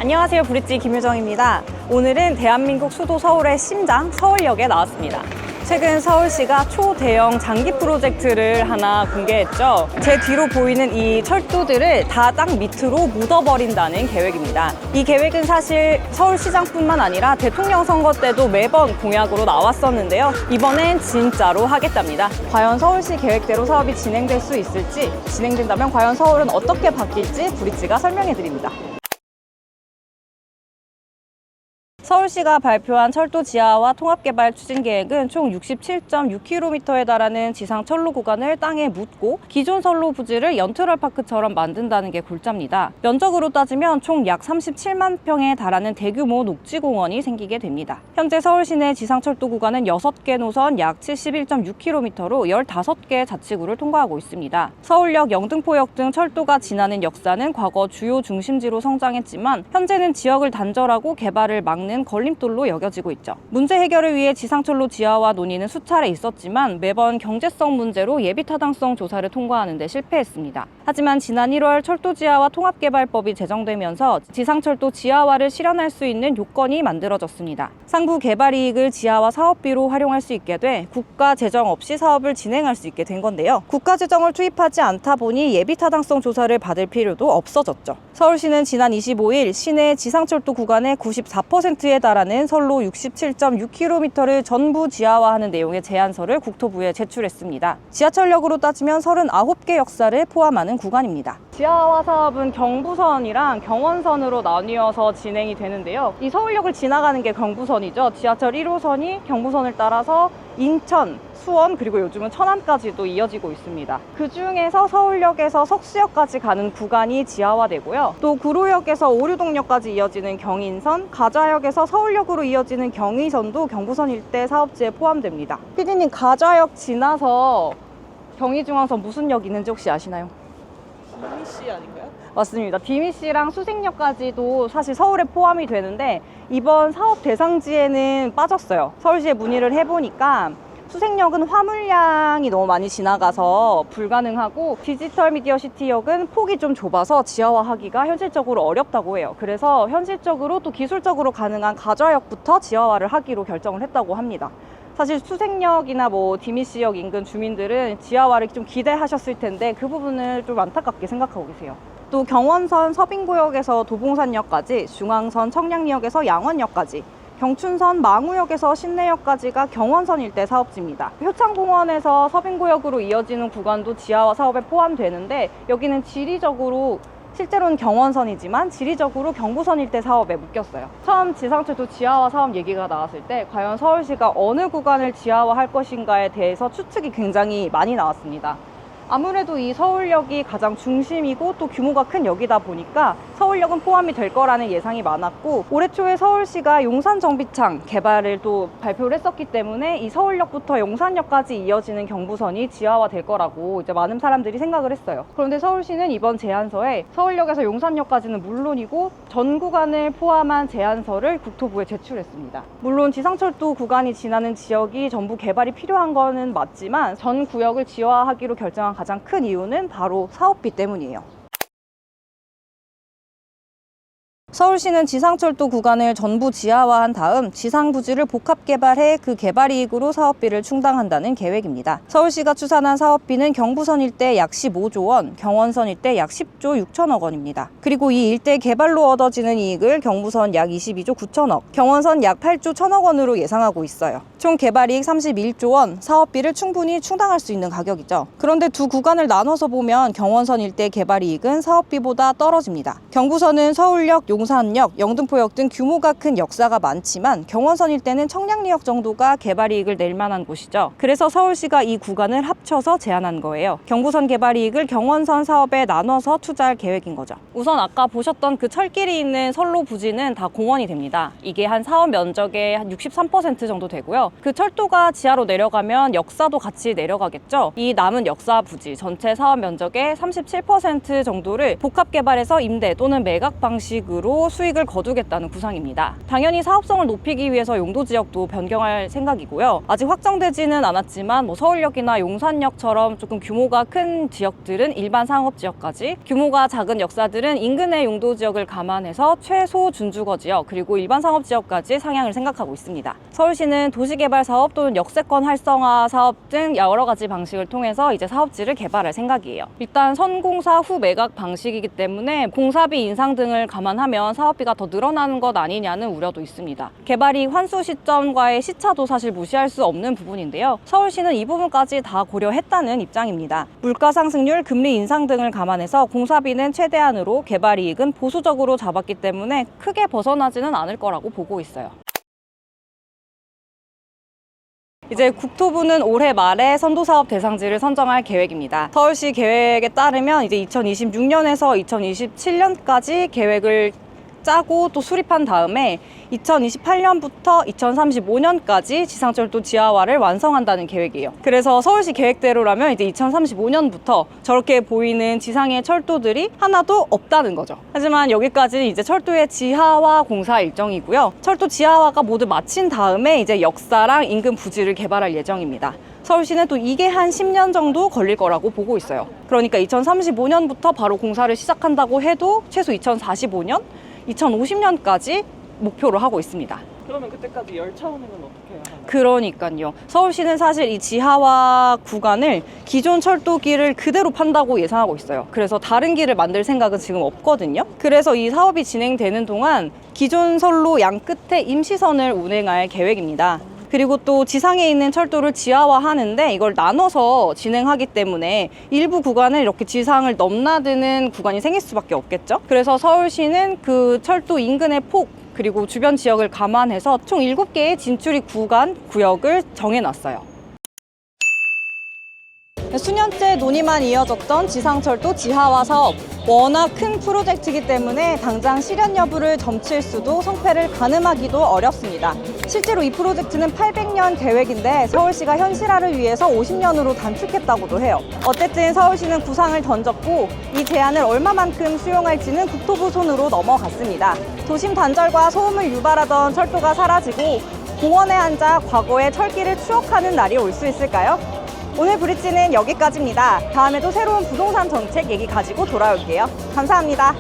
안녕하세요, 브릿지 김유정입니다. 오늘은 대한민국 수도 서울의 심장 서울역에 나왔습니다. 최근 서울시가 초대형 장기 프로젝트를 하나 공개했죠. 제 뒤로 보이는 이 철도들을 다 땅 밑으로 묻어버린다는 계획입니다. 이 계획은 사실 서울시장뿐만 아니라 대통령 선거 때도 매번 공약으로 나왔었는데요. 이번엔 진짜로 하겠답니다. 과연 서울시 계획대로 사업이 진행될 수 있을지, 진행된다면 과연 서울은 어떻게 바뀔지 브릿지가 설명해 드립니다. 서울시가 발표한 철도 지하화 통합개발 추진계획은 총 67.6km에 달하는 지상철로 구간을 땅에 묻고 기존 선로 부지를 연트럴파크처럼 만든다는 게 골자입니다. 면적으로 따지면 총 약 37만 평에 달하는 대규모 녹지공원이 생기게 됩니다. 현재 서울시내 지상철도 구간은 6개 노선 약 71.6km로 15개 자치구를 통과하고 있습니다. 서울역, 영등포역 등 철도가 지나는 역사는 과거 주요 중심지로 성장했지만 현재는 지역을 단절하고 개발을 막는 걸림돌로 여겨지고 있죠. 문제 해결을 위해 지상철로 지하화 논의는 수차례 있었지만 매번 경제성 문제로 예비타당성 조사를 통과하는 데 실패했습니다. 하지만 지난 1월 철도 지하화 통합개발법이 제정되면서 지상철도 지하화를 실현할 수 있는 요건이 만들어졌습니다. 상부 개발 이익을 지하화 사업비로 활용할 수 있게 돼 국가 재정 없이 사업을 진행할 수 있게 된 건데요. 국가 재정을 투입하지 않다 보니 예비타당성 조사를 받을 필요도 없어졌죠. 서울시는 지난 25일 시내 지상철도 구간의 94%에 달하는 선로 67.6km를 전부 지하화하는 내용의 제안서를 국토부에 제출했습니다. 지하철역으로 따지면 39개 역사를 포함하는 구간입니다. 지하화 사업은 경부선이랑 경원선으로 나뉘어서 진행이 되는데요. 이 서울역을 지나가는 게 경부선이죠. 지하철 1호선이 경부선을 따라서 인천, 수원, 그리고 요즘은 천안까지도 이어지고 있습니다. 그 중에서 서울역에서 석수역까지 가는 구간이 지하화되고요. 또 구로역에서 오류동역까지 이어지는 경인선, 가좌역에서 서울역으로 이어지는 경의선도 경부선 일대 사업지에 포함됩니다. PD님, 가좌역 지나서 경의중앙선 무슨 역 있는지 혹시 아시나요? 디미씨 아닌가요? 맞습니다. 디미씨랑 수색역까지도 사실 서울에 포함이 되는데 이번 사업 대상지에는 빠졌어요. 서울시에 문의를 해보니까 수색역은 화물량이 너무 많이 지나가서 불가능하고 디지털 미디어 시티역은 폭이 좀 좁아서 지하화하기가 현실적으로 어렵다고 해요. 그래서 현실적으로 또 기술적으로 가능한 가좌역부터 지하화를 하기로 결정을 했다고 합니다. 사실 수색역이나 디미씨역 인근 주민들은 지하화를 좀 기대하셨을 텐데 그 부분을 좀 안타깝게 생각하고 계세요. 또 경원선 서빙구역에서 도봉산역까지, 중앙선 청량리역에서 양원역까지, 경춘선 망우역에서 신내역까지가 경원선 일대 사업지입니다. 효창공원에서 서빙구역으로 이어지는 구간도 지하화 사업에 포함되는데 여기는 지리적으로 실제로는 경원선이지만 지리적으로 경부선 일대 사업에 묶였어요. 처음 지상철도 지하화 사업 얘기가 나왔을 때 과연 서울시가 어느 구간을 지하화할 것인가에 대해서 추측이 굉장히 많이 나왔습니다. 아무래도 이 서울역이 가장 중심이고 또 규모가 큰 역이다 보니까 서울역은 포함이 될 거라는 예상이 많았고, 올해 초에 서울시가 용산정비창 개발을 또 발표를 했었기 때문에 이 서울역부터 용산역까지 이어지는 경부선이 지하화될 거라고 이제 많은 사람들이 생각을 했어요. 그런데 서울시는 이번 제안서에 서울역에서 용산역까지는 물론이고 전 구간을 포함한 제안서를 국토부에 제출했습니다. 물론 지상철도 구간이 지나는 지역이 전부 개발이 필요한 거는 맞지만 전 구역을 지하화하기로 결정한 가장 큰 이유는 바로 사업비 때문이에요. 서울시는 지상철도 구간을 전부 지하화한 다음 지상부지를 복합개발해 그 개발이익으로 사업비를 충당한다는 계획입니다. 서울시가 추산한 사업비는 경부선 일대 약 15조 원, 경원선 일대 약 10조 6천억 원입니다. 그리고 이 일대 개발로 얻어지는 이익을 경부선 약 22조 9천억, 경원선 약 8조 1천억 원으로 예상하고 있어요. 총 개발이익 31조 원, 사업비를 충분히 충당할 수 있는 가격이죠. 그런데 두 구간을 나눠서 보면 경원선 일대 개발이익은 사업비보다 떨어집니다. 경부선은 서울역, 용산역, 영등포역 등 규모가 큰 역사가 많지만 경원선 일대는 청량리역 정도가 개발이익을 낼 만한 곳이죠. 그래서 서울시가 이 구간을 합쳐서 제안한 거예요. 경부선 개발이익을 경원선 사업에 나눠서 투자할 계획인 거죠. 우선 아까 보셨던 그 철길이 있는 선로 부지는 다 공원이 됩니다. 이게 한 사업 면적의 한 63% 정도 되고요. 그 철도가 지하로 내려가면 역사도 같이 내려가겠죠. 이 남은 역사 부지 전체 사업 면적의 37% 정도를 복합 개발해서 임대 또는 매각 방식으로 기준으로 수익을 거두겠다는 구상입니다. 당연히 사업성을 높이기 위해서 용도 지역도 변경할 생각이고요. 아직 확정되지는 않았지만 서울역이나 용산역처럼 조금 규모가 큰 지역들은 일반 상업지역까지, 규모가 작은 역사들은 인근의 용도 지역을 감안해서 최소 준주거 지역 그리고 일반 상업지역까지 상향을 생각하고 있습니다. 서울시는 도시개발 사업 또는 역세권 활성화 사업 등 여러 가지 방식을 통해서 이제 사업지를 개발할 생각이에요. 일단 선공사 후 매각 방식이기 때문에 공사비 인상 등을 감안하면 사업비가 더 늘어나는 것 아니냐는 우려도 있습니다. 개발이 환수 시점과의 시차도 사실 무시할 수 없는 부분인데요. 서울시는 이 부분까지 다 고려했다는 입장입니다. 물가 상승률, 금리 인상 등을 감안해서 공사비는 최대한으로, 개발 이익은 보수적으로 잡았기 때문에 크게 벗어나지는 않을 거라고 보고 있어요. 이제 국토부는 올해 말에 선도사업 대상지를 선정할 계획입니다. 서울시 계획에 따르면 이제 2026년에서 2027년까지 계획을 짜고 또 수립한 다음에 2028년부터 2035년까지 지상철도 지하화를 완성한다는 계획이에요. 그래서 서울시 계획대로라면 이제 2035년부터 저렇게 보이는 지상의 철도들이 하나도 없다는 거죠. 하지만 여기까지는 이제 철도의 지하화 공사 일정이고요. 철도 지하화가 모두 마친 다음에 이제 역사랑 인근 부지를 개발할 예정입니다. 서울시는 또 이게 한 10년 정도 걸릴 거라고 보고 있어요. 그러니까 2035년부터 바로 공사를 시작한다고 해도 최소 2045년, 2050년까지 목표로 하고 있습니다. 그러면 그때까지 열차 운행은 어떻게 해야 하나요? 그러니까요. 서울시는 사실 이 지하화 구간을 기존 철도길을 그대로 판다고 예상하고 있어요. 그래서 다른 길을 만들 생각은 지금 없거든요. 그래서 이 사업이 진행되는 동안 기존 선로 양 끝에 임시선을 운행할 계획입니다. 그리고 또 지상에 있는 철도를 지하화하는데 이걸 나눠서 진행하기 때문에 일부 구간을 이렇게 지상을 넘나드는 구간이 생길 수밖에 없겠죠. 그래서 서울시는 그 철도 인근의 폭 그리고 주변 지역을 감안해서 총 7개의 진출입 구간, 구역을 정해놨어요. 수년째 논의만 이어졌던 지상철도 지하화 사업. 워낙 큰 프로젝트이기 때문에 당장 실현 여부를 점칠 수도 성패를 가늠하기도 어렵습니다. 실제로 이 프로젝트는 800년 계획인데 서울시가 현실화를 위해서 50년으로 단축했다고도 해요. 어쨌든 서울시는 구상을 던졌고 이 제안을 얼마만큼 수용할지는 국토부 손으로 넘어갔습니다. 도심 단절과 소음을 유발하던 철도가 사라지고 공원에 앉아 과거의 철길을 추억하는 날이 올 수 있을까요? 오늘 브릿지는 여기까지입니다. 다음에도 새로운 부동산 정책 얘기 가지고 돌아올게요. 감사합니다.